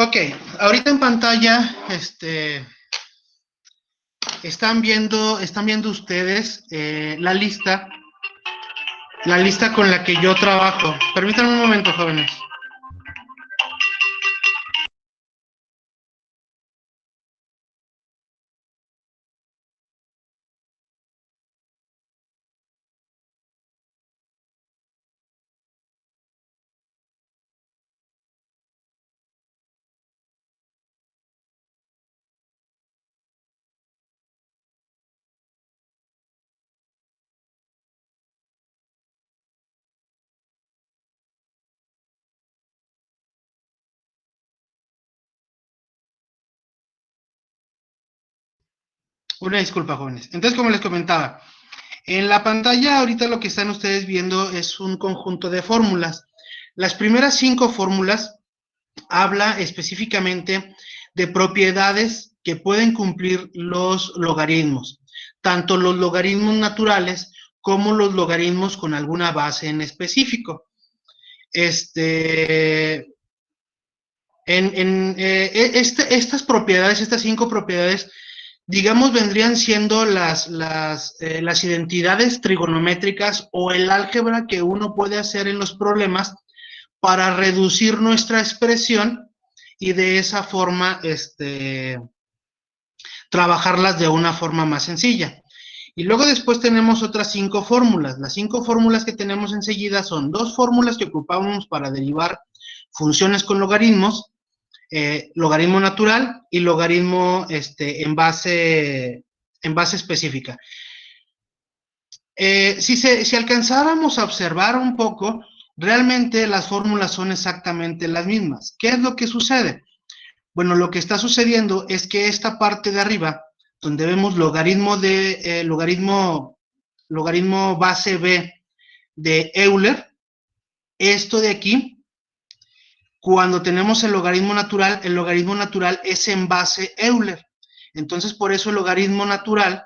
Ok, ahorita en pantalla, están viendo ustedes la lista con la que yo trabajo. Permítanme un momento, jóvenes. Una disculpa, jóvenes. Entonces, como les comentaba, en la pantalla ahorita lo que están ustedes viendo es un conjunto de fórmulas. Las primeras 5 fórmulas habla específicamente de propiedades que pueden cumplir los logaritmos, tanto los logaritmos naturales como los logaritmos con alguna base en específico. Estas propiedades, estas 5 propiedades, digamos, vendrían siendo las identidades trigonométricas o el álgebra que uno puede hacer en los problemas para reducir nuestra expresión y de esa forma trabajarlas de una forma más sencilla. Y luego después tenemos otras 5 fórmulas. Las 5 fórmulas que tenemos enseguida son 2 fórmulas que ocupamos para derivar funciones con logaritmos, logaritmo natural y logaritmo en base específica. Si alcanzáramos a observar un poco, realmente las fórmulas son exactamente las mismas. ¿Qué es lo que sucede? Bueno, lo que está sucediendo es que esta parte de arriba, donde vemos logaritmo base B de Euler, esto de aquí, cuando tenemos el logaritmo natural es en base Euler. Entonces, por eso el logaritmo natural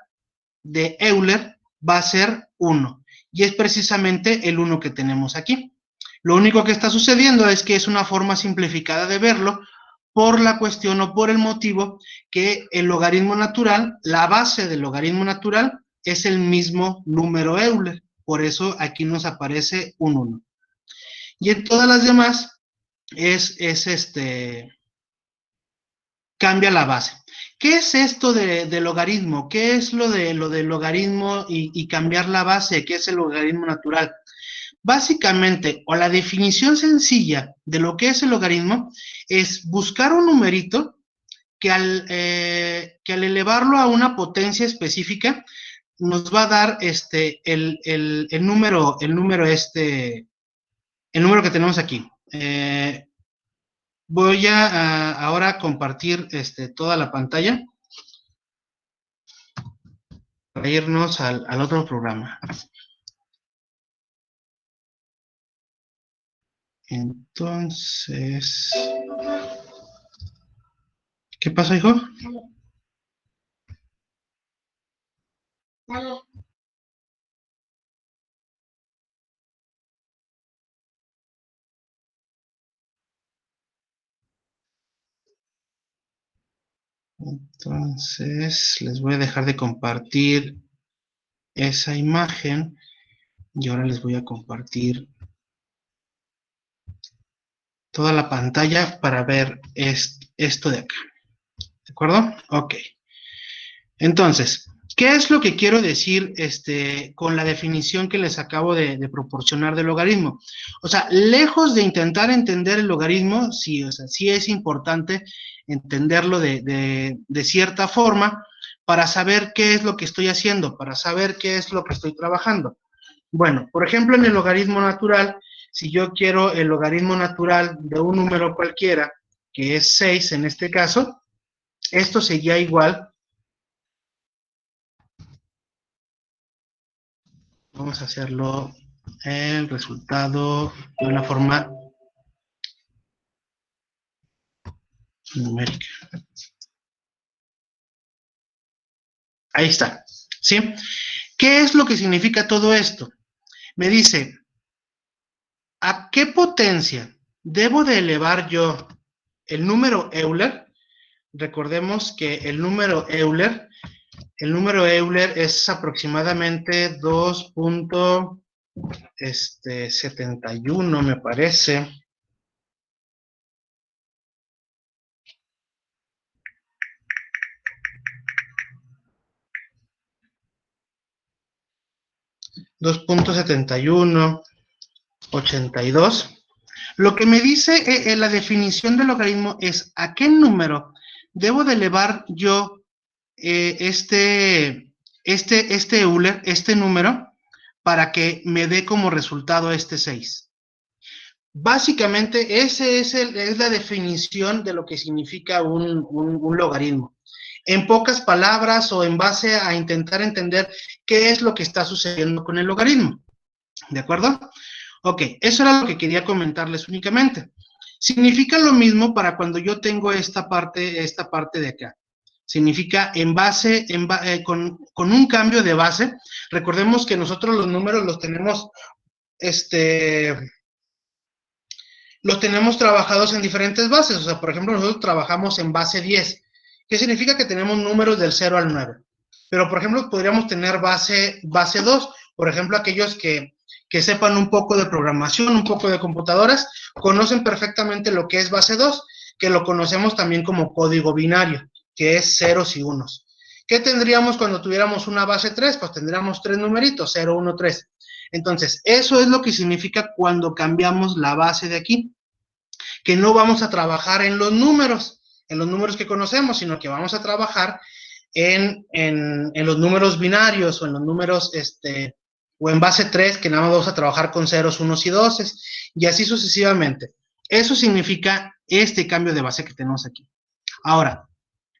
de Euler va a ser 1. Y es precisamente el 1 que tenemos aquí. Lo único que está sucediendo es que es una forma simplificada de verlo por la cuestión o por el motivo que el logaritmo natural, la base del logaritmo natural, es el mismo número Euler. Por eso aquí nos aparece un 1. Y en todas las demás cambia la base. ¿Qué es esto de logaritmo? ¿Qué es lo de logaritmo y cambiar la base? ¿Qué es el logaritmo natural? Básicamente, o la definición sencilla de lo que es el logaritmo, es buscar un numerito que al elevarlo a una potencia específica, nos va a dar el número que tenemos aquí. Voy a ahora compartir toda la pantalla para irnos al otro programa. Entonces, ¿qué pasa, hijo? Dale. Entonces, les voy a dejar de compartir esa imagen y ahora les voy a compartir toda la pantalla para ver esto de acá. ¿De acuerdo? Ok. Entonces, ¿qué es lo que quiero decir con la definición que les acabo de proporcionar del logaritmo? O sea, lejos de intentar entender el logaritmo, sí, o sea, sí es importante entenderlo de cierta forma para saber qué es lo que estoy haciendo, para saber qué es lo que estoy trabajando. Bueno, por ejemplo, en el logaritmo natural, si yo quiero el logaritmo natural de un número cualquiera, que es 6 en este caso, esto sería igual. Vamos a hacerlo el resultado de una forma numérica. Ahí está, ¿sí? ¿Qué es lo que significa todo esto? Me dice, ¿a qué potencia debo de elevar yo el número Euler, recordemos que el número Euler es aproximadamente 2.71, me parece. $2.7182. Lo que me dice la definición del logaritmo es a qué número debo de elevar yo este Euler, este número, para que me dé como resultado este 6. Básicamente, ese es la definición de lo que significa un logaritmo. En pocas palabras o en base a intentar entender qué es lo que está sucediendo con el logaritmo. ¿De acuerdo? Ok, eso era lo que quería comentarles únicamente. Significa lo mismo para cuando yo tengo esta parte de acá. Significa con un cambio de base. Recordemos que nosotros los números los tenemos trabajados en diferentes bases. O sea, por ejemplo, nosotros trabajamos en base 10, que significa que tenemos números del 0 al 9. Pero, por ejemplo, podríamos tener base 2. Por ejemplo, aquellos que sepan un poco de programación, un poco de computadoras, conocen perfectamente lo que es base 2, que lo conocemos también como código binario, que es ceros y unos. ¿Qué tendríamos cuando tuviéramos una base 3? Pues tendríamos 3 numeritos, 0, 1, 3. Entonces, eso es lo que significa cuando cambiamos la base de aquí, que no vamos a trabajar en los números que conocemos, sino que vamos a trabajar en los números binarios o en los números, o en base 3, que nada más vamos a trabajar con ceros, unos y doces, y así sucesivamente. Eso significa este cambio de base que tenemos aquí. Ahora,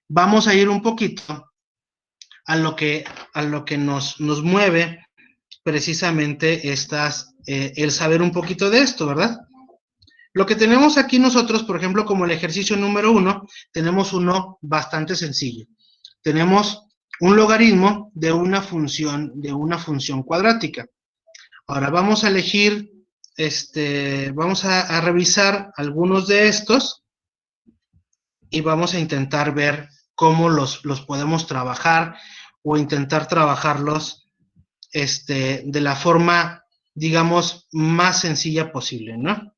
vamos a ir un poquito a lo que nos mueve precisamente el saber un poquito de esto, ¿verdad? Lo que tenemos aquí nosotros, por ejemplo, como el ejercicio número 1, tenemos uno bastante sencillo. Tenemos un logaritmo de una función cuadrática. Ahora vamos a elegir, vamos a revisar algunos de estos y vamos a intentar ver cómo los podemos trabajar o intentar trabajarlos de la forma, digamos, más sencilla posible, ¿no?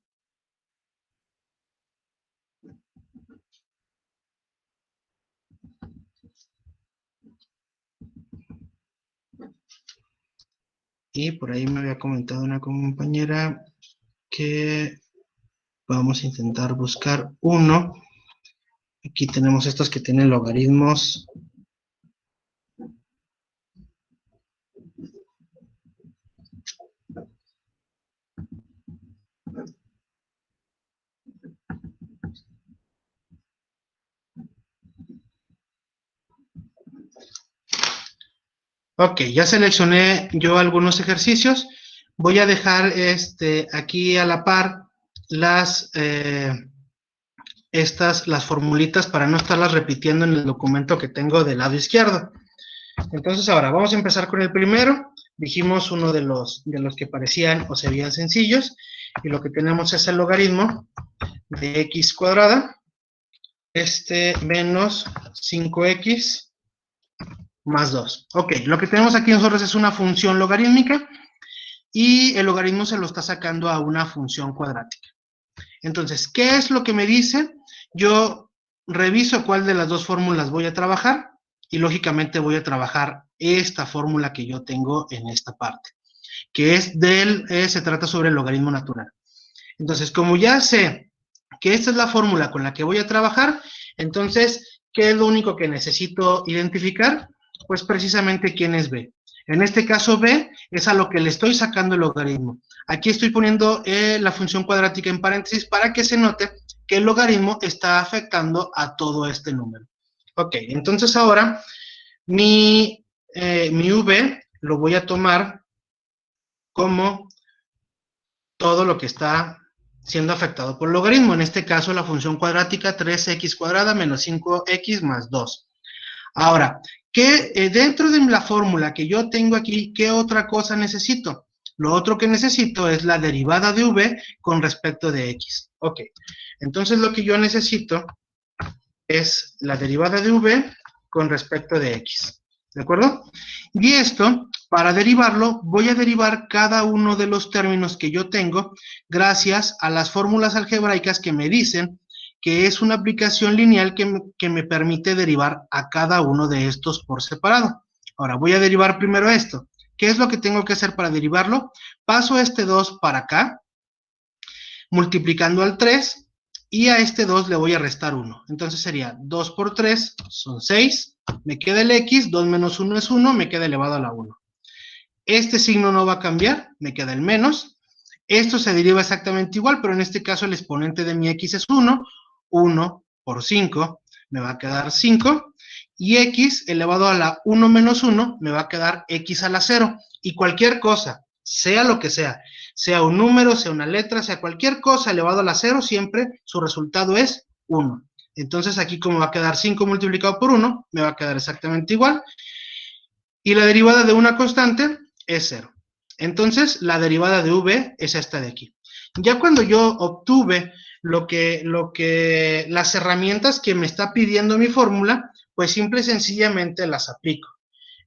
Y por ahí me había comentado una compañera que vamos a intentar buscar uno. Aquí tenemos estos que tienen logaritmos. Ok, ya seleccioné yo algunos ejercicios. Voy a dejar aquí a la par las formulitas para no estarlas repitiendo en el documento que tengo del lado izquierdo. Entonces ahora vamos a empezar con el primero. Dijimos uno de los que parecían o se veían sencillos, y lo que tenemos es el logaritmo de x cuadrada menos 5x más 2. Ok, lo que tenemos aquí nosotros es una función logarítmica y el logaritmo se lo está sacando a una función cuadrática. Entonces, ¿qué es lo que me dice? Yo reviso cuál de las dos fórmulas voy a trabajar y lógicamente voy a trabajar esta fórmula que yo tengo en esta parte, que es se trata sobre el logaritmo natural. Entonces, como ya sé que esta es la fórmula con la que voy a trabajar, entonces, ¿qué es lo único que necesito identificar? Pues precisamente quién es B. En este caso, B es a lo que le estoy sacando el logaritmo. Aquí estoy poniendo la función cuadrática en paréntesis para que se note que el logaritmo está afectando a todo este número. Ok, entonces ahora mi V lo voy a tomar como todo lo que está siendo afectado por el logaritmo. En este caso, la función cuadrática 3x cuadrada menos 5x más 2. Ahora, dentro de la fórmula que yo tengo aquí, ¿qué otra cosa necesito? Lo otro que necesito es la derivada de v con respecto de x. Ok, entonces lo que yo necesito es la derivada de v con respecto de x, ¿de acuerdo? Y esto, para derivarlo, voy a derivar cada uno de los términos que yo tengo gracias a las fórmulas algebraicas que me dicen que es una aplicación lineal que me permite derivar a cada uno de estos por separado. Ahora, voy a derivar primero esto. ¿Qué es lo que tengo que hacer para derivarlo? Paso este 2 para acá, multiplicando al 3, y a este 2 le voy a restar 1. Entonces sería 2 por 3 son 6, me queda el x, 2 menos 1 es 1, me queda elevado a la 1. Este signo no va a cambiar, me queda el menos. Esto se deriva exactamente igual, pero en este caso el exponente de mi x es 1. 1 por 5 me va a quedar 5. Y x elevado a la 1 menos 1 me va a quedar x a la 0. Y cualquier cosa, sea lo que sea un número, sea una letra, sea cualquier cosa elevado a la 0, siempre su resultado es 1. Entonces aquí como va a quedar 5 multiplicado por 1, me va a quedar exactamente igual. Y la derivada de una constante es 0. Entonces, la derivada de v es esta de aquí. Ya cuando yo obtuve las herramientas que me está pidiendo mi fórmula, pues simple y sencillamente las aplico.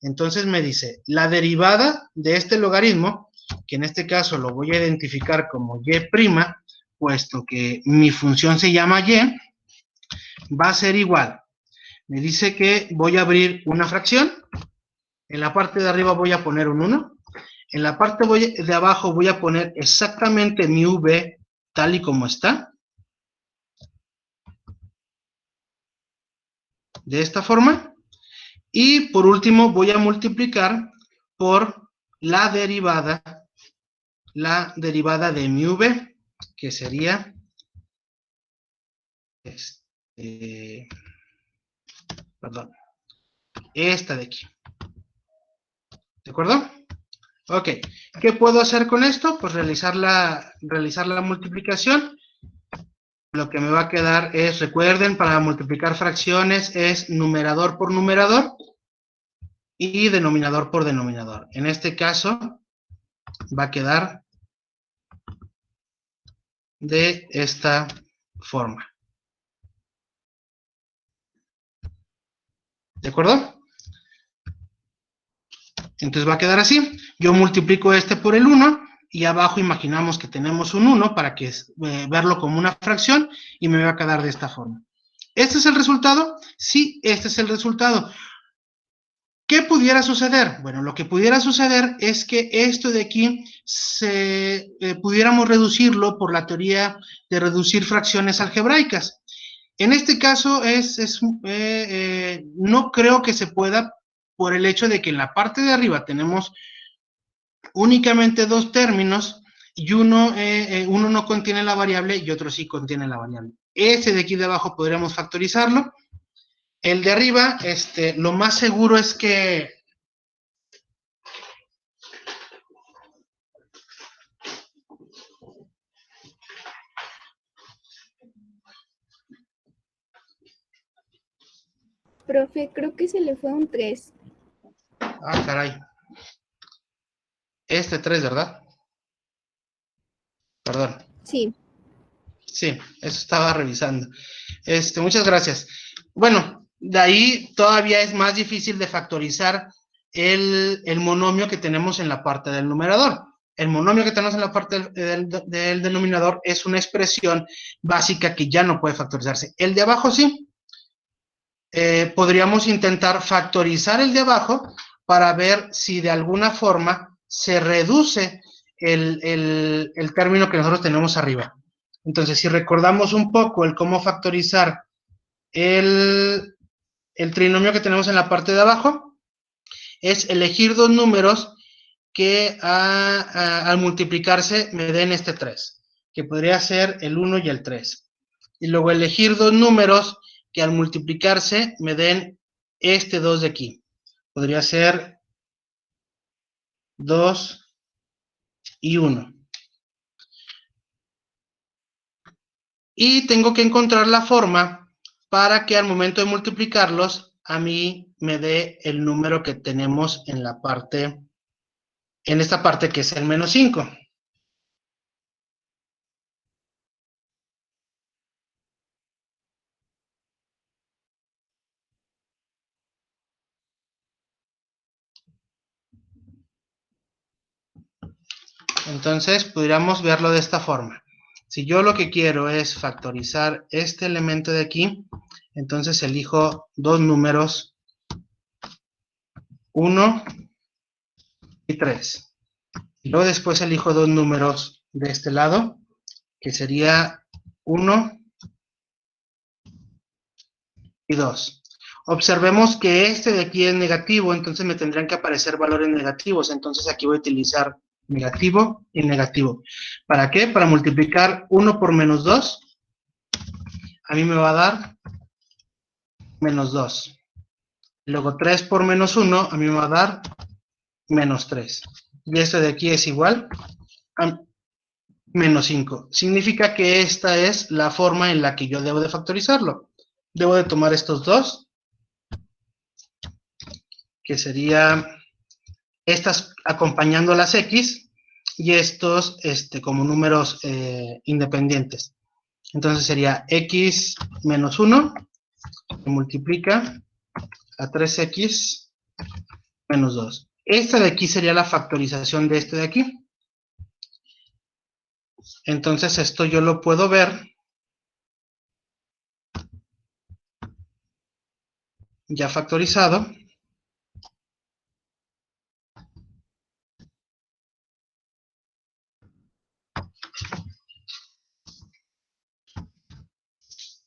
Entonces me dice, la derivada de este logaritmo, que en este caso lo voy a identificar como y', puesto que mi función se llama y, va a ser igual. Me dice que voy a abrir una fracción. En la parte de arriba voy a poner un 1. En la parte de abajo voy a poner exactamente mi v tal y como está. De esta forma. Y por último voy a multiplicar por la derivada de mi v, que sería esta de aquí. ¿De acuerdo? Ok. ¿Qué puedo hacer con esto? Pues realizar la multiplicación. Lo que me va a quedar es, recuerden, para multiplicar fracciones es numerador por numerador y denominador por denominador. En este caso va a quedar de esta forma. ¿De acuerdo? Entonces va a quedar así. Yo multiplico este por el 1 y abajo imaginamos que tenemos un 1 para que verlo como una fracción y me va a quedar de esta forma. ¿Este es el resultado? Sí, este es el resultado. ¿Qué pudiera suceder? Bueno, lo que pudiera suceder es que esto de aquí pudiéramos reducirlo por la teoría de reducir fracciones algebraicas. En este caso no creo que se pueda por el hecho de que en la parte de arriba tenemos únicamente dos términos y uno no contiene la variable y otro sí contiene la variable. Ese de aquí de abajo podríamos factorizarlo. El de arriba, lo más seguro es que Profe, creo que se le fue un 3. Ah, caray. 3, ¿verdad? Perdón. Sí. Sí, eso estaba revisando. Muchas gracias. Bueno, de ahí todavía es más difícil de factorizar el monomio que tenemos en la parte del numerador. El monomio que tenemos en la parte del denominador es una expresión básica que ya no puede factorizarse. El de abajo sí. Podríamos intentar factorizar el de abajo para ver si de alguna forma se reduce el término que nosotros tenemos arriba. Entonces, si recordamos un poco el cómo factorizar el trinomio que tenemos en la parte de abajo, es elegir dos números que al multiplicarse me den este 3, que podría ser el 1 y el 3. Y luego elegir dos números que al multiplicarse me den este 2 de aquí. Podría ser 2 y 1. Y tengo que encontrar la forma para que al momento de multiplicarlos, a mí me dé el número que tenemos en esta parte que es el menos 5. Entonces, podríamos verlo de esta forma. Si yo lo que quiero es factorizar este elemento de aquí, entonces elijo dos números, 1 y 3. Y luego después elijo dos números de este lado, que sería 1 y 2. Observemos que este de aquí es negativo, entonces me tendrán que aparecer valores negativos. Entonces aquí voy a utilizar negativo y negativo. ¿Para qué? Para multiplicar 1 por menos 2, a mí me va a dar menos 2. Luego 3 por menos 1, a mí me va a dar menos 3. Y esto de aquí es igual a menos 5. Significa que esta es la forma en la que yo debo de factorizarlo. Debo de tomar estos dos, que sería estas acompañando a las X, y estos como números independientes. Entonces sería X menos 1, que multiplica a 3X menos 2. Esta de aquí sería la factorización de este de aquí. Entonces esto yo lo puedo ver ya factorizado.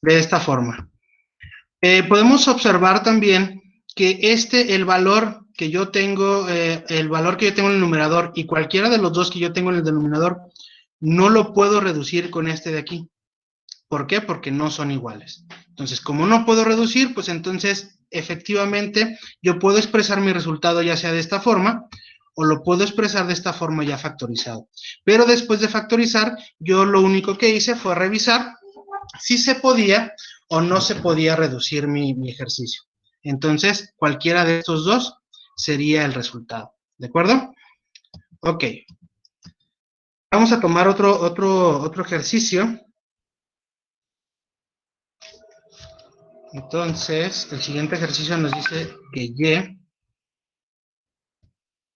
De esta forma. Podemos observar también que el valor que yo tengo, en el numerador y cualquiera de los dos que yo tengo en el denominador, no lo puedo reducir con este de aquí. ¿Por qué? Porque no son iguales. Entonces, como no puedo reducir, pues entonces, efectivamente, yo puedo expresar mi resultado ya sea de esta forma, o lo puedo expresar de esta forma ya factorizado. Pero después de factorizar, yo lo único que hice fue revisar si se podía o no se podía reducir mi ejercicio. Entonces, cualquiera de estos dos sería el resultado. ¿De acuerdo? Ok. Vamos a tomar otro ejercicio. Entonces, el siguiente ejercicio nos dice que Y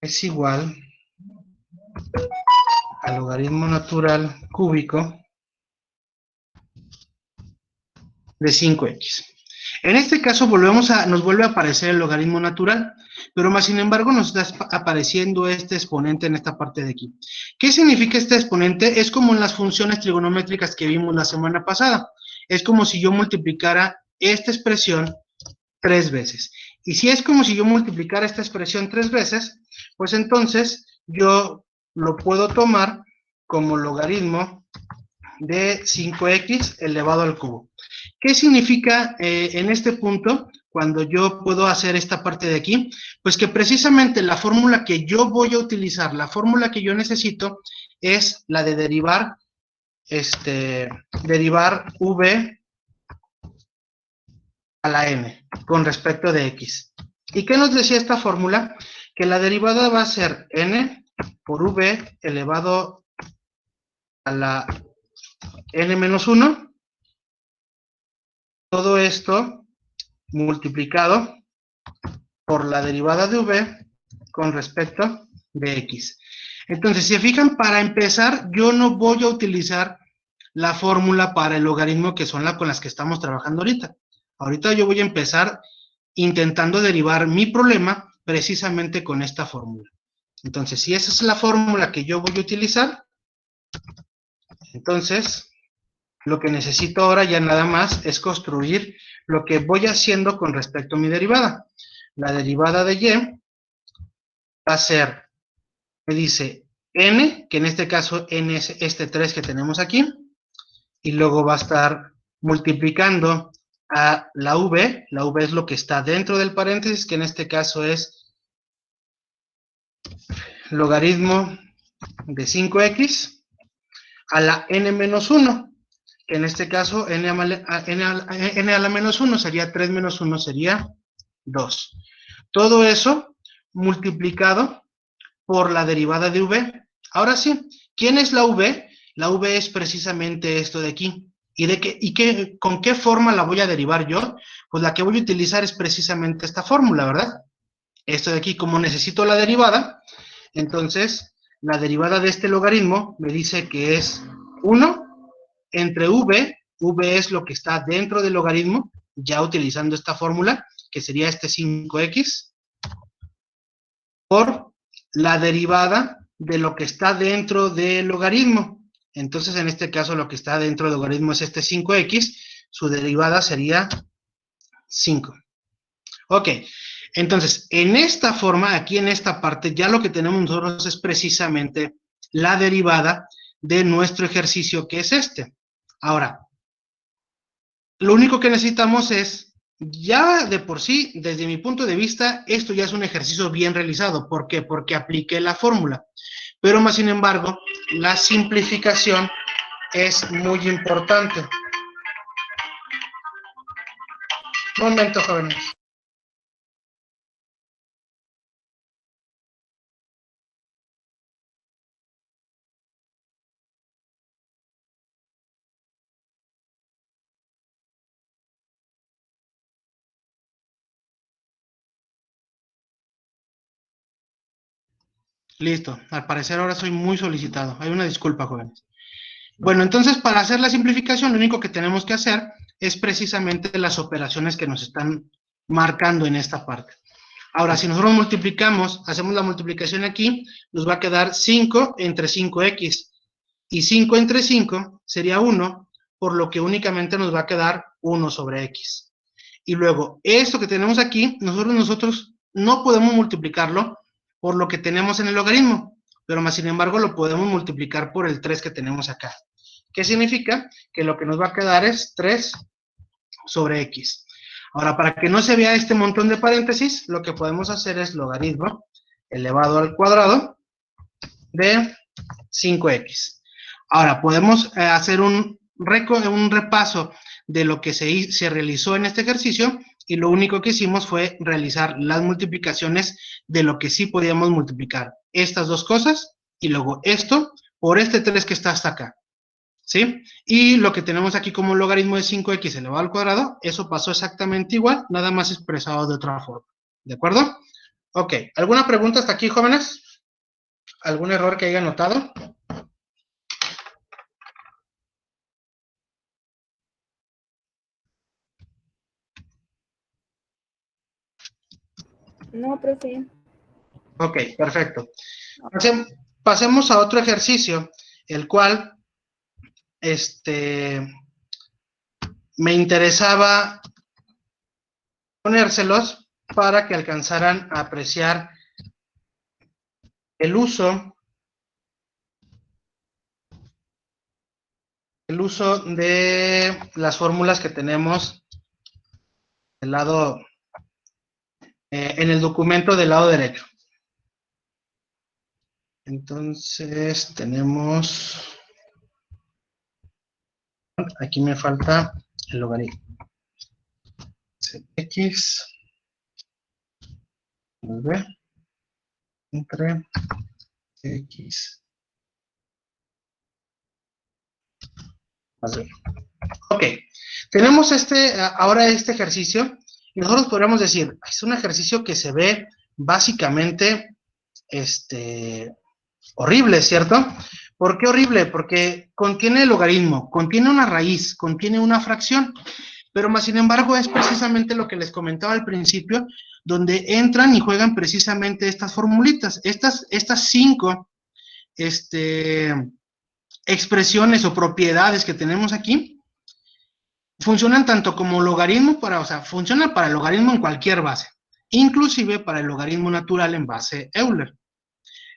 es igual al logaritmo natural cúbico de 5x. En este caso nos vuelve a aparecer el logaritmo natural, pero más sin embargo nos está apareciendo este exponente en esta parte de aquí. ¿Qué significa este exponente? Es como en las funciones trigonométricas que vimos la semana pasada. Es como si yo multiplicara esta expresión 3 veces. Y si es como si yo multiplicara esta expresión 3 veces, pues entonces yo lo puedo tomar como logaritmo de 5x elevado al cubo. ¿Qué significa en este punto, cuando yo puedo hacer esta parte de aquí? Pues que precisamente la fórmula que yo voy a utilizar, la fórmula que yo necesito, es la de derivar v a la n con respecto de x. ¿Y qué nos decía esta fórmula? Que la derivada va a ser n por v elevado a la n menos 1, todo esto multiplicado por la derivada de v con respecto de x. Entonces, si se fijan, para empezar, yo no voy a utilizar la fórmula para el logaritmo que son con las que estamos trabajando ahorita. Ahorita yo voy a empezar intentando derivar mi problema precisamente con esta fórmula. Entonces, si esa es la fórmula que yo voy a utilizar, entonces lo que necesito ahora ya nada más es construir lo que voy haciendo con respecto a mi derivada. La derivada de y va a ser, me dice n, que en este caso n es este 3 que tenemos aquí, y luego va a estar multiplicando a la v es lo que está dentro del paréntesis, que en este caso es logaritmo de 5x a la n menos 1, que en este caso n a la menos 1 sería 3 menos 1 sería 2. Todo eso multiplicado por la derivada de v. Ahora sí, ¿quién es la v? La v es precisamente esto de aquí. ¿Con qué forma la voy a derivar yo? Pues la que voy a utilizar es precisamente esta fórmula, ¿verdad? Esto de aquí, como necesito la derivada, entonces la derivada de este logaritmo me dice que es 1 entre v es lo que está dentro del logaritmo, ya utilizando esta fórmula, que sería este 5x, por la derivada de lo que está dentro del logaritmo. Entonces, en este caso, lo que está dentro del logaritmo es este 5x, su derivada sería 5. Ok, entonces, en esta forma, aquí en esta parte, ya lo que tenemos nosotros es precisamente la derivada de nuestro ejercicio, que es este. Ahora, lo único que necesitamos es, ya de por sí, desde mi punto de vista, esto ya es un ejercicio bien realizado. ¿Por qué? Porque apliqué la fórmula. Pero más sin embargo, la simplificación es muy importante. Un momento, jóvenes. Listo, al parecer ahora soy muy solicitado. Hay una disculpa, jóvenes. Bueno, entonces para hacer la simplificación, lo único que tenemos que hacer es precisamente las operaciones que nos están marcando en esta parte. Ahora, si nosotros multiplicamos, hacemos la multiplicación aquí, nos va a quedar 5 entre 5x. Y 5 entre 5 sería 1, por lo que únicamente nos va a quedar 1 sobre x. Y luego, esto que tenemos aquí, nosotros no podemos multiplicarlo por lo que tenemos en el logaritmo, pero más sin embargo lo podemos multiplicar por el 3 que tenemos acá. ¿Qué significa? Que lo que nos va a quedar es 3 sobre x. Ahora, para que no se vea este montón de paréntesis, lo que podemos hacer es logaritmo elevado al cuadrado de 5x. Ahora, podemos hacer un repaso de lo que se realizó en este ejercicio, y lo único que hicimos fue realizar las multiplicaciones de lo que sí podíamos multiplicar. Estas dos cosas, y luego esto por este 3 que está hasta acá. ¿Sí? Y lo que tenemos aquí como un logaritmo de 5x elevado al cuadrado, eso pasó exactamente igual, nada más expresado de otra forma. ¿De acuerdo? Ok, ¿alguna pregunta hasta aquí, jóvenes? ¿Algún error que haya notado? No, profe. Ok, perfecto. Pasemos a otro ejercicio, el cual me interesaba ponérselos para que alcanzaran a apreciar el uso de las fórmulas que tenemos del lado, en el documento del lado derecho. Entonces, tenemos, aquí me falta el logaritmo. X v entre x más b. Ok, tenemos ahora este ejercicio, y nosotros podríamos decir, es un ejercicio que se ve básicamente horrible, ¿cierto? ¿Por qué horrible? Porque contiene el logaritmo, contiene una raíz, contiene una fracción, pero más sin embargo es precisamente lo que les comentaba al principio, donde entran y juegan precisamente estas formulitas, estas 5 expresiones o propiedades que tenemos aquí, funcionan tanto como logaritmo funcionan para el logaritmo en cualquier base, inclusive para el logaritmo natural en base Euler.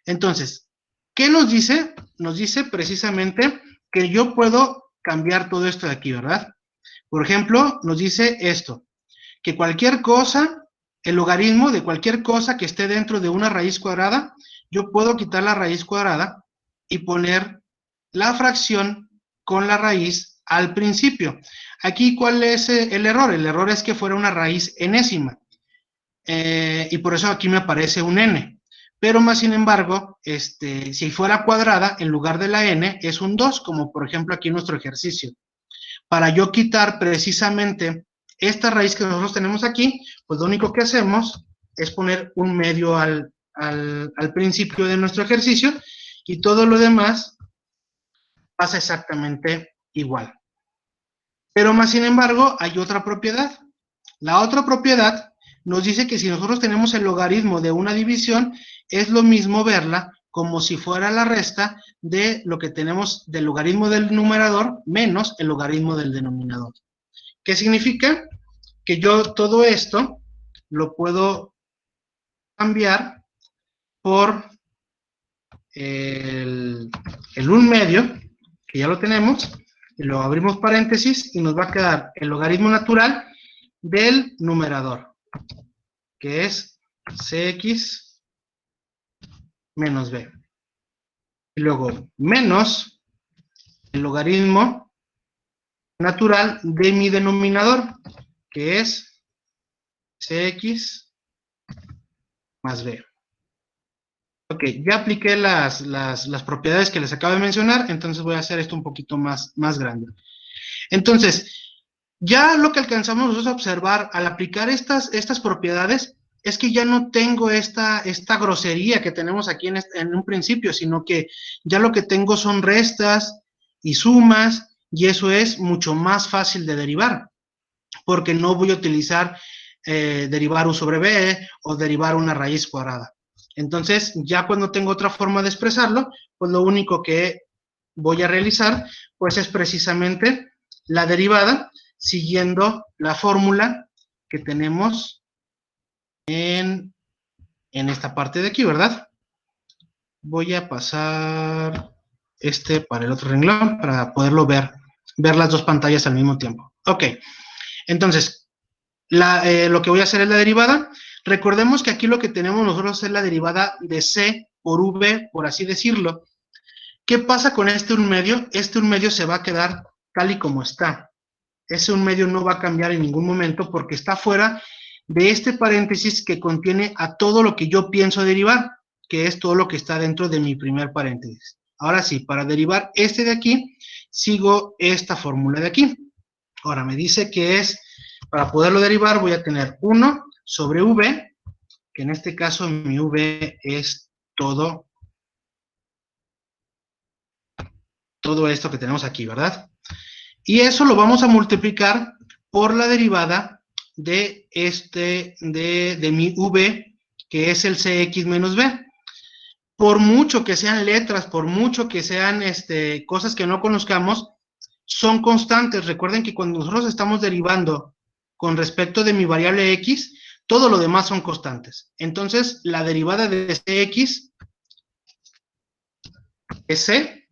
Entonces, ¿qué nos dice? Nos dice precisamente que yo puedo cambiar todo esto de aquí, ¿verdad? Por ejemplo, nos dice esto, que cualquier cosa, el logaritmo de cualquier cosa que esté dentro de una raíz cuadrada, yo puedo quitar la raíz cuadrada y poner la fracción con la raíz al principio. Aquí, ¿cuál es el error? El error es que fuera una raíz enésima, y por eso aquí me aparece un n. Pero más sin embargo, si fuera cuadrada, en lugar de la n, es un 2, como por ejemplo aquí en nuestro ejercicio. Para yo quitar precisamente esta raíz que nosotros tenemos aquí, pues lo único que hacemos es poner un medio al principio de nuestro ejercicio, y todo lo demás pasa exactamente igual. Pero más sin embargo, hay otra propiedad. La otra propiedad nos dice que si nosotros tenemos el logaritmo de una división, es lo mismo verla como si fuera la resta de lo que tenemos del logaritmo del numerador menos el logaritmo del denominador. ¿Qué significa? Que yo todo esto lo puedo cambiar por el 1/2, que ya lo tenemos, y lo abrimos paréntesis y nos va a quedar el logaritmo natural del numerador, que es cx menos b. Y luego menos el logaritmo natural de mi denominador, que es cx más b. Ok, ya apliqué las propiedades que les acabo de mencionar, entonces voy a hacer esto un poquito más grande. Entonces, ya lo que alcanzamos nosotros a observar al aplicar estas propiedades es que ya no tengo esta grosería que tenemos aquí en un principio, sino que ya lo que tengo son restas y sumas, y eso es mucho más fácil de derivar, porque no voy a utilizar derivar u sobre b o derivar una raíz cuadrada. Entonces, ya cuando tengo otra forma de expresarlo, pues lo único que voy a realizar, pues es precisamente la derivada, siguiendo la fórmula que tenemos en esta parte de aquí, ¿verdad? Voy a pasar para el otro renglón para poderlo ver las dos pantallas al mismo tiempo. Ok, entonces, lo que voy a hacer es la derivada. Recordemos que aquí lo que tenemos nosotros es la derivada de c por v, por así decirlo. ¿Qué pasa con este 1/2? Este 1/2 se va a quedar tal y como está. Ese 1/2 no va a cambiar en ningún momento porque está fuera de este paréntesis que contiene a todo lo que yo pienso derivar, que es todo lo que está dentro de mi primer paréntesis. Ahora sí, para derivar este de aquí, sigo esta fórmula de aquí. Ahora me dice que es, para poderlo derivar, voy a tener 1 sobre v, que en este caso mi v es todo esto que tenemos aquí, ¿verdad? Y eso lo vamos a multiplicar por la derivada de mi v, que es el cx menos b. Por mucho que sean letras, por mucho que sean cosas que no conozcamos, son constantes. Recuerden que cuando nosotros estamos derivando con respecto de mi variable x, todo lo demás son constantes. Entonces, la derivada de cx es c,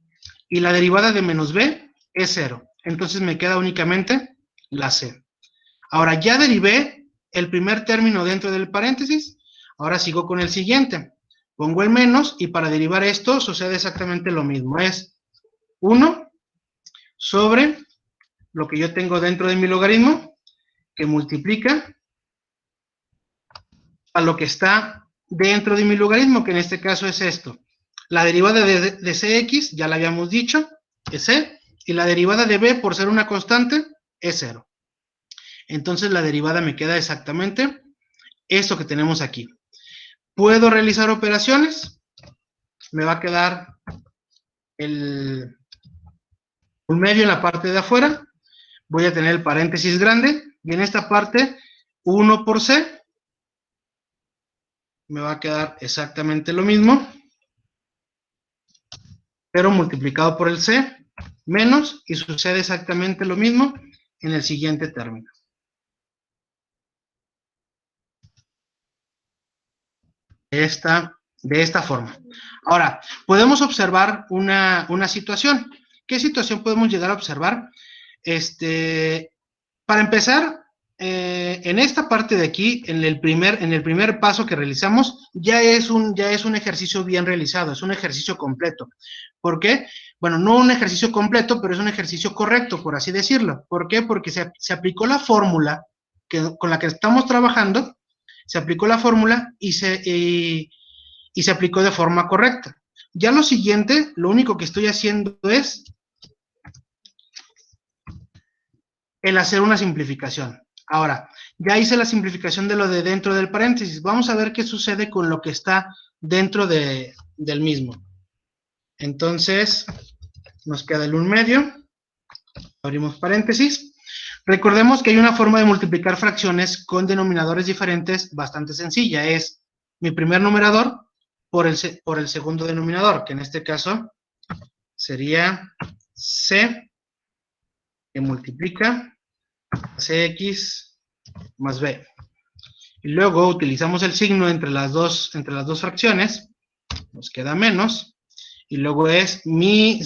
y la derivada de menos b es 0. Entonces me queda únicamente la c. Ahora ya derivé el primer término dentro del paréntesis, ahora sigo con el siguiente. Pongo el menos y para derivar esto sucede exactamente lo mismo. Es 1 sobre lo que yo tengo dentro de mi logaritmo, que multiplica a lo que está dentro de mi logaritmo, que en este caso es esto. La derivada de cx, ya la habíamos dicho, es c, y la derivada de b, por ser una constante, es 0. Entonces la derivada me queda exactamente esto que tenemos aquí. ¿Puedo realizar operaciones? Me va a quedar el 1/2 en la parte de afuera. Voy a tener el paréntesis grande, y en esta parte, 1 por c, me va a quedar exactamente lo mismo, pero multiplicado por el c, menos, y sucede exactamente lo mismo en el siguiente término. De esta forma. Ahora, podemos observar una situación. ¿Qué situación podemos llegar a observar? Para empezar, en esta parte de aquí, en el primer paso que realizamos, ya es un ejercicio bien realizado, es un ejercicio completo. ¿Por qué? Bueno, no un ejercicio completo, pero es un ejercicio correcto, por así decirlo. ¿Por qué? Porque se aplicó la fórmula con la que estamos trabajando, se aplicó la fórmula y se aplicó de forma correcta. Ya lo siguiente, lo único que estoy haciendo es el hacer una simplificación. Ahora, ya hice la simplificación de lo de dentro del paréntesis. Vamos a ver qué sucede con lo que está dentro del mismo. Entonces, nos queda el 1 medio. Abrimos paréntesis. Recordemos que hay una forma de multiplicar fracciones con denominadores diferentes bastante sencilla. Es mi primer numerador por el segundo denominador, que en este caso sería C, que multiplica CX más B. Y luego utilizamos el signo entre las dos fracciones, nos queda menos, y luego es mi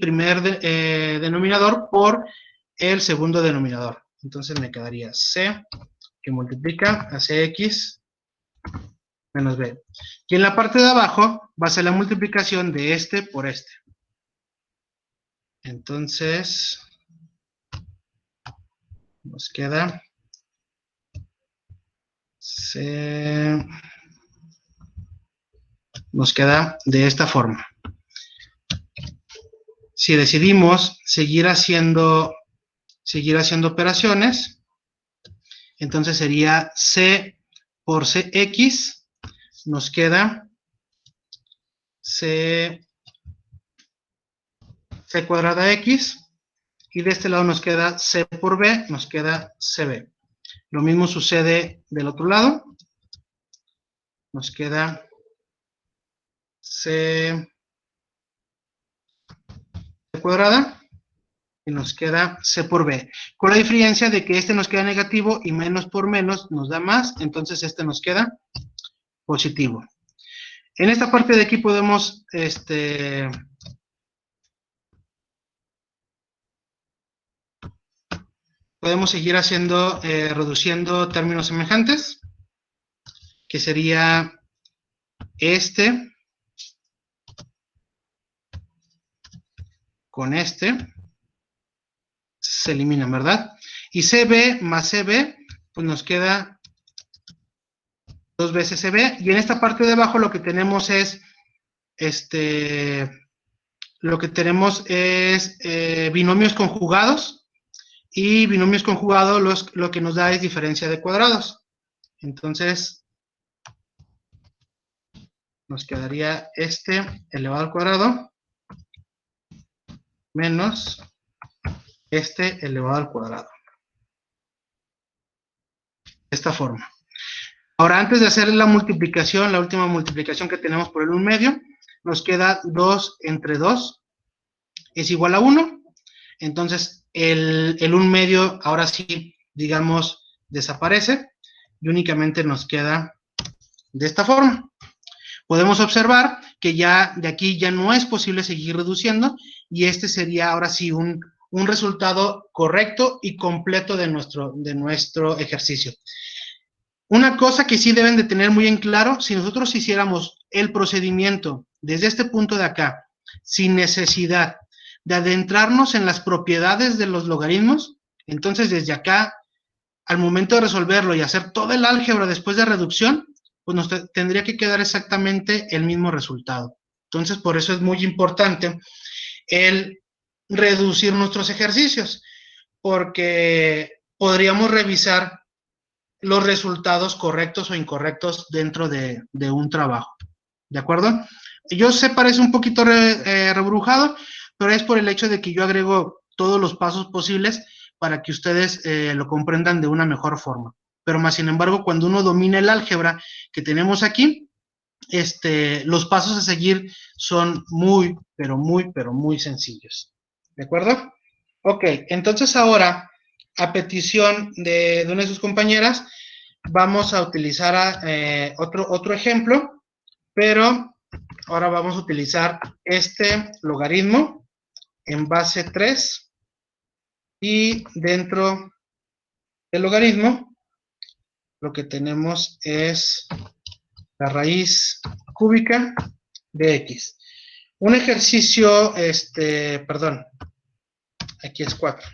primer denominador por el segundo denominador. Entonces me quedaría C, que multiplica a CX menos B. Y en la parte de abajo va a ser la multiplicación de este por este. Entonces, nos queda nos queda de esta forma. Si decidimos seguir haciendo operaciones, entonces sería C por CX, nos queda C cuadrada X, y de este lado nos queda C por B, nos queda CB. Lo mismo sucede del otro lado, nos queda C cuadrada, y nos queda C por B, con la diferencia de que este nos queda negativo y menos por menos nos da más, entonces este nos queda positivo. En esta parte de aquí podemos seguir reduciendo términos semejantes, que sería este con este, se eliminan, ¿verdad? Y CB más CB, pues nos queda 2 veces CB, y en esta parte de abajo lo que tenemos es, binomios conjugados, y binomios conjugados lo que nos da es diferencia de cuadrados. Entonces, nos quedaría este elevado al cuadrado menos este elevado al cuadrado. De esta forma. Ahora, antes de hacer la multiplicación, la última multiplicación que tenemos por el 1 medio, nos queda 2 entre 2 es igual a 1. Entonces, el 1 medio, ahora sí, digamos, desaparece, y únicamente nos queda de esta forma. Podemos observar que ya de aquí ya no es posible seguir reduciendo, y este sería ahora sí un resultado correcto y completo de nuestro ejercicio. Una cosa que sí deben de tener muy en claro: si nosotros hiciéramos el procedimiento desde este punto de acá, sin necesidad de adentrarnos en las propiedades de los logaritmos, entonces desde acá, al momento de resolverlo y hacer todo el álgebra después de reducción, pues nos tendría que quedar exactamente el mismo resultado. Entonces, por eso es muy importante el reducir nuestros ejercicios, porque podríamos revisar los resultados correctos o incorrectos dentro de un trabajo. ¿De acuerdo? Yo sé, parece un poquito rebrujado, pero es por el hecho de que yo agrego todos los pasos posibles para que ustedes lo comprendan de una mejor forma. Pero más sin embargo, cuando uno domina el álgebra que tenemos aquí, los pasos a seguir son muy, pero muy sencillos. ¿De acuerdo? Ok, entonces ahora, a petición de una de sus compañeras, vamos a utilizar otro ejemplo, pero ahora vamos a utilizar este logaritmo en base 3, y dentro del logaritmo lo que tenemos es la raíz cúbica de x. Un ejercicio, perdón, aquí es 4.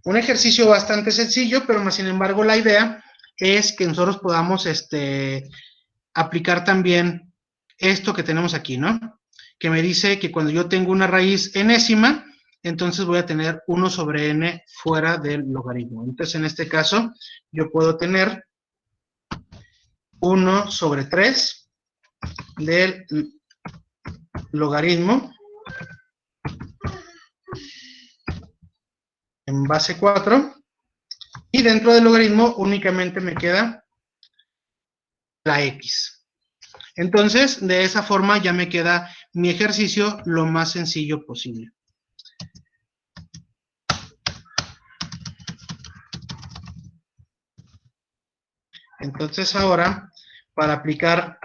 Un ejercicio bastante sencillo, pero más sin embargo la idea es que nosotros podamos aplicar también esto que tenemos aquí, ¿no? Que me dice que cuando yo tengo una raíz enésima, entonces voy a tener 1 sobre n fuera del logaritmo. Entonces, en este caso, yo puedo tener 1 sobre 3 del logaritmo en base 4, y dentro del logaritmo únicamente me queda la x. Entonces, de esa forma ya me queda mi ejercicio lo más sencillo posible. Entonces ahora, para aplicar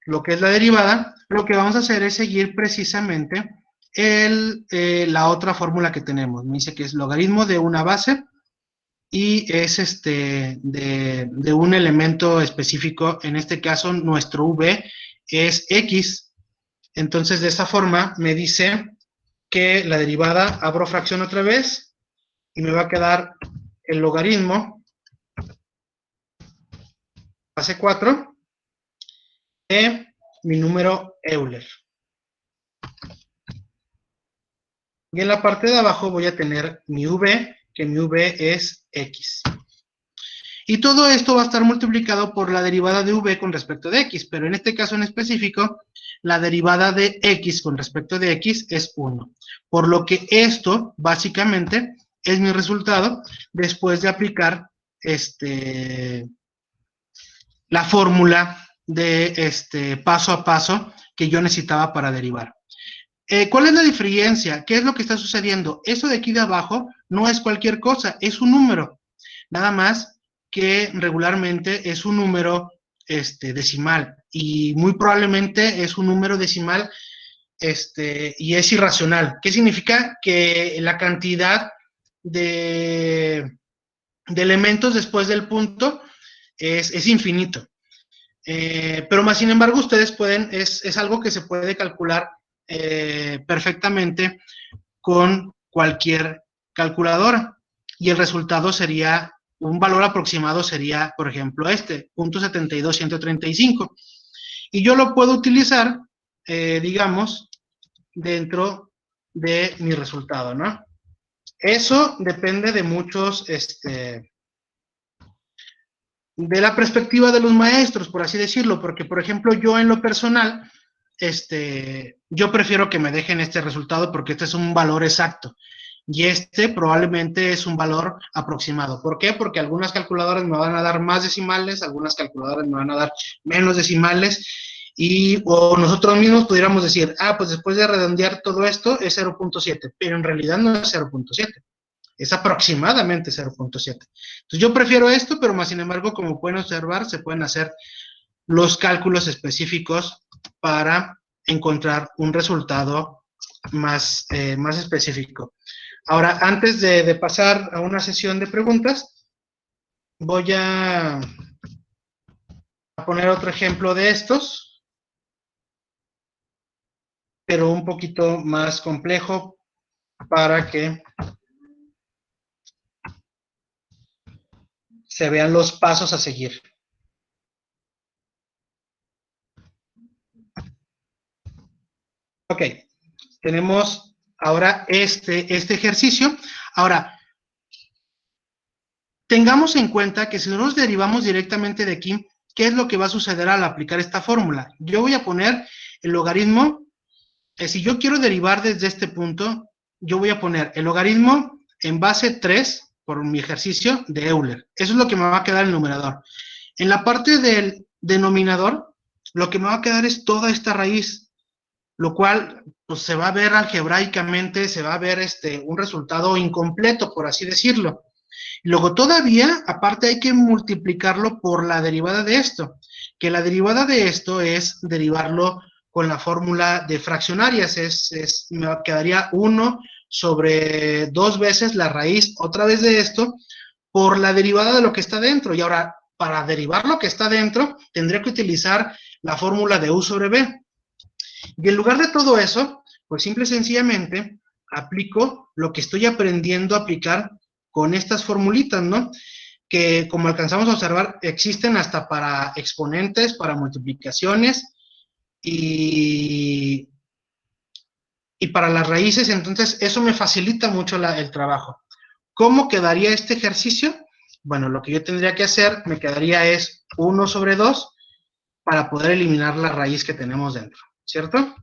lo que es la derivada, lo que vamos a hacer es seguir precisamente la otra fórmula que tenemos. Me dice que es logaritmo de una base y es de un elemento específico. En este caso, nuestro v es x. Entonces, de esa forma, me dice que la derivada, abro fracción otra vez, y me va a quedar el logaritmo base 4 de mi número Euler. Y en la parte de abajo voy a tener mi v, que mi v es x. Y todo esto va a estar multiplicado por la derivada de v con respecto de x, pero en este caso en específico, la derivada de x con respecto de x es 1. Por lo que esto, básicamente, es mi resultado después de aplicar la fórmula de paso a paso que yo necesitaba para derivar. ¿Cuál es la diferencia? ¿Qué es lo que está sucediendo? Eso de aquí de abajo no es cualquier cosa, es un número. Nada más que regularmente es un número decimal, y muy probablemente es un número decimal y es irracional. ¿Qué significa? Que la cantidad de elementos después del punto es infinito. Pero más sin embargo ustedes pueden, es algo que se puede calcular perfectamente con cualquier calculadora, y el resultado sería, un valor aproximado sería, por ejemplo, 0.72135, y yo lo puedo utilizar, digamos, dentro de mi resultado, ¿no? Eso depende de muchos, de la perspectiva de los maestros, por así decirlo, porque, por ejemplo, yo en lo personal, yo prefiero que me dejen este resultado porque este es un valor exacto, y probablemente es un valor aproximado. ¿Por qué? Porque algunas calculadoras me van a dar más decimales, algunas calculadoras me van a dar menos decimales, o nosotros mismos pudiéramos decir, pues después de redondear todo esto es 0.7, pero en realidad no es 0.7. Es aproximadamente 0.7. Entonces yo prefiero esto, pero más sin embargo, como pueden observar, se pueden hacer los cálculos específicos para encontrar un resultado más específico. Ahora, antes de pasar a una sesión de preguntas, voy a poner otro ejemplo de estos, pero un poquito más complejo para que se vean los pasos a seguir. Ok, tenemos ahora este ejercicio. Ahora, tengamos en cuenta que si nosotros derivamos directamente de aquí, ¿qué es lo que va a suceder al aplicar esta fórmula? Yo voy a poner el logaritmo, si yo quiero derivar desde este punto, yo voy a poner el logaritmo en base 3 por mi ejercicio de Euler. Eso es lo que me va a quedar en el numerador. En la parte del denominador, lo que me va a quedar es toda esta raíz, lo cual pues, se va a ver algebraicamente, se va a ver un resultado incompleto, por así decirlo. Luego todavía, aparte, hay que multiplicarlo por la derivada de esto, que la derivada de esto es derivarlo con la fórmula de fraccionarias, me quedaría 1 sobre 2 veces la raíz otra vez de esto por la derivada de lo que está dentro. Y ahora, para derivar lo que está dentro, tendría que utilizar la fórmula de u sobre b. Y en lugar de todo eso, pues simple y sencillamente aplico lo que estoy aprendiendo a aplicar con estas formulitas, ¿no? Que como alcanzamos a observar, existen hasta para exponentes, para multiplicaciones y para las raíces. Entonces eso me facilita mucho el trabajo. ¿Cómo quedaría este ejercicio? Bueno, lo que yo tendría que hacer, me quedaría es 1 sobre 2 para poder eliminar la raíz que tenemos dentro, ¿cierto?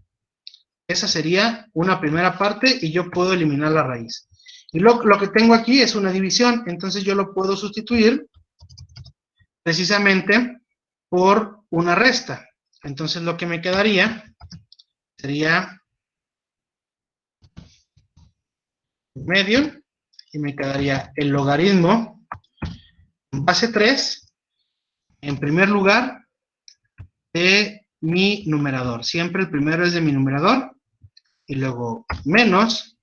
Esa sería una primera parte y yo puedo eliminar la raíz. Y lo que tengo aquí es una división, entonces yo lo puedo sustituir precisamente por una resta. Entonces lo que me quedaría sería medio y me quedaría el logaritmo base 3 en primer lugar de mi numerador. Siempre el primero es de mi numerador y luego menos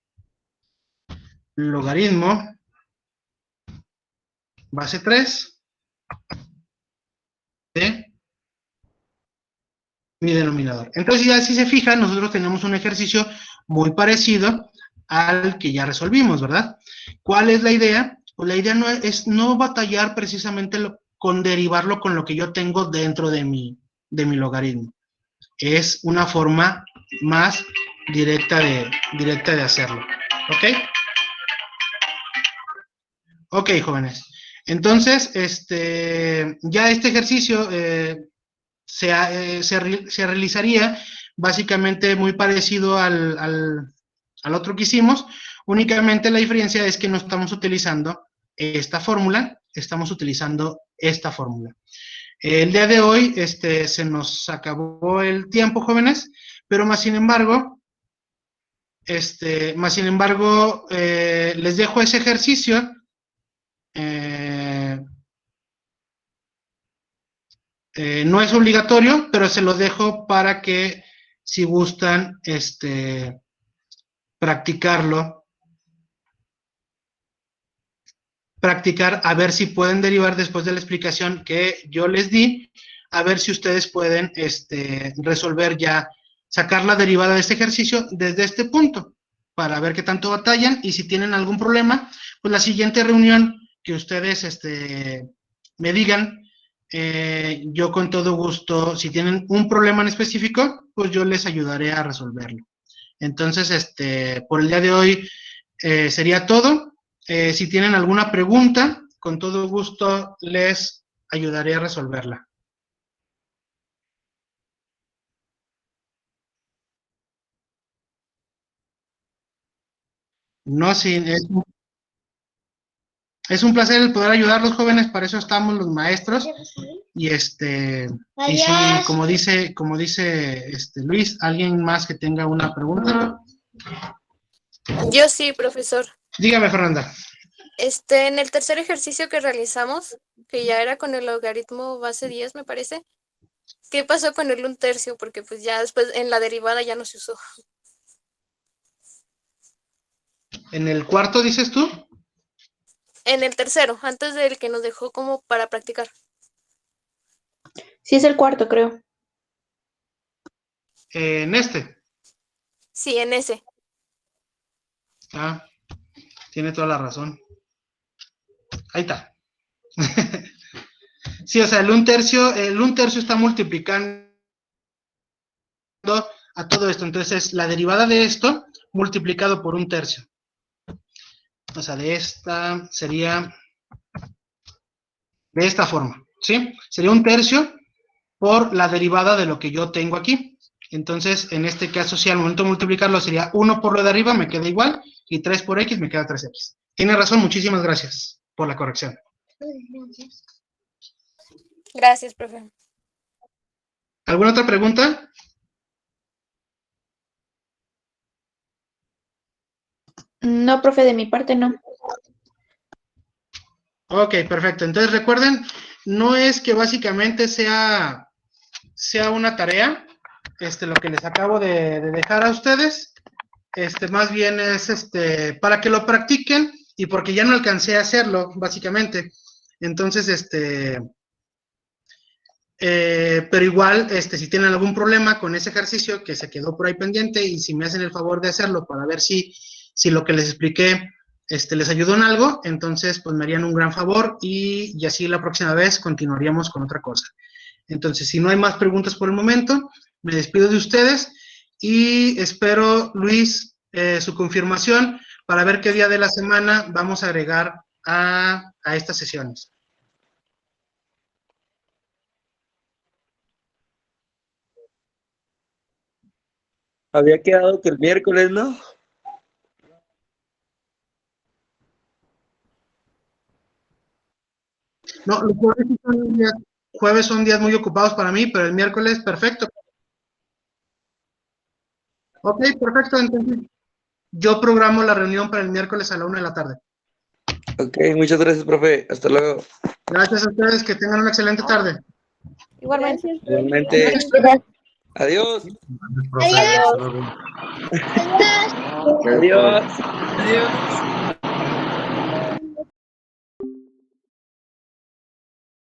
logaritmo base 3 de mi denominador. Entonces, ya si se fijan, nosotros tenemos un ejercicio muy parecido al que ya resolvimos, ¿verdad? ¿Cuál es la idea? Pues la idea no es no batallar precisamente con derivarlo con lo que yo tengo dentro de mi logaritmo. Es una forma más directa de hacerlo. ¿Ok? Ok, jóvenes. Entonces, ya este ejercicio se realizaría básicamente muy parecido al otro que hicimos, únicamente la diferencia es que no estamos utilizando esta fórmula, estamos utilizando esta fórmula. El día de hoy se nos acabó el tiempo, jóvenes, pero más sin embargo, les dejo ese ejercicio. eh, no es obligatorio, pero se los dejo para que si gustan practicarlo, practicar a ver si pueden derivar después de la explicación que yo les di, a ver si ustedes pueden resolver ya, sacar la derivada de este ejercicio desde este punto, para ver qué tanto batallan y si tienen algún problema, pues la siguiente reunión que ustedes me digan, yo con todo gusto, si tienen un problema en específico, pues yo les ayudaré a resolverlo. Entonces, por el día de hoy sería todo. Si tienen alguna pregunta, con todo gusto les ayudaré a resolverla. No, sí, es un placer el poder ayudar a los jóvenes, para eso estamos los maestros. Y y si, como dice Luis, alguien más que tenga una pregunta. Yo sí, profesor. Dígame, Fernanda. En el tercer ejercicio que realizamos, que ya era con el logaritmo base 10, me parece, ¿qué pasó con el 1/3? Porque pues ya después en la derivada ya no se usó. ¿En el cuarto dices tú? En el tercero, antes del que nos dejó como para practicar. Sí, es el cuarto, creo. En este. Sí, en ese. Ah, tiene toda la razón. Ahí está. Sí, o sea, el 1/3 está multiplicando a todo esto. Entonces, la derivada de esto multiplicado por 1/3. O sea, de esta sería de esta forma, ¿sí? Sería 1/3 por la derivada de lo que yo tengo aquí. Entonces, en este caso, si al momento de multiplicarlo sería 1 por lo de arriba, me queda igual, y 3 por x me queda 3x. Tiene razón, muchísimas gracias por la corrección. Gracias, profe. ¿Alguna otra pregunta? No, profe, de mi parte no. Ok, perfecto. Entonces recuerden, no es que básicamente sea una tarea, lo que les acabo de dejar a ustedes, más bien es para que lo practiquen y porque ya no alcancé a hacerlo, básicamente. Entonces, pero igual, si tienen algún problema con ese ejercicio que se quedó por ahí pendiente y si me hacen el favor de hacerlo para ver si lo que les expliqué les ayudó en algo, entonces pues me harían un gran favor y así la próxima vez continuaríamos con otra cosa. Entonces, si no hay más preguntas por el momento, me despido de ustedes y espero, Luis, su confirmación para ver qué día de la semana vamos a agregar a estas sesiones. Había quedado que el miércoles, ¿no? No, los jueves son días muy ocupados para mí, pero el miércoles, perfecto. Ok, perfecto. Entonces, yo programo la reunión para el miércoles a la 1 de la tarde. Ok, muchas gracias, profe. Hasta luego. Gracias a ustedes, que tengan una excelente tarde. Igualmente. Gracias, profe. Igualmente. Adiós. Profe, hasta luego. Adiós. Adiós.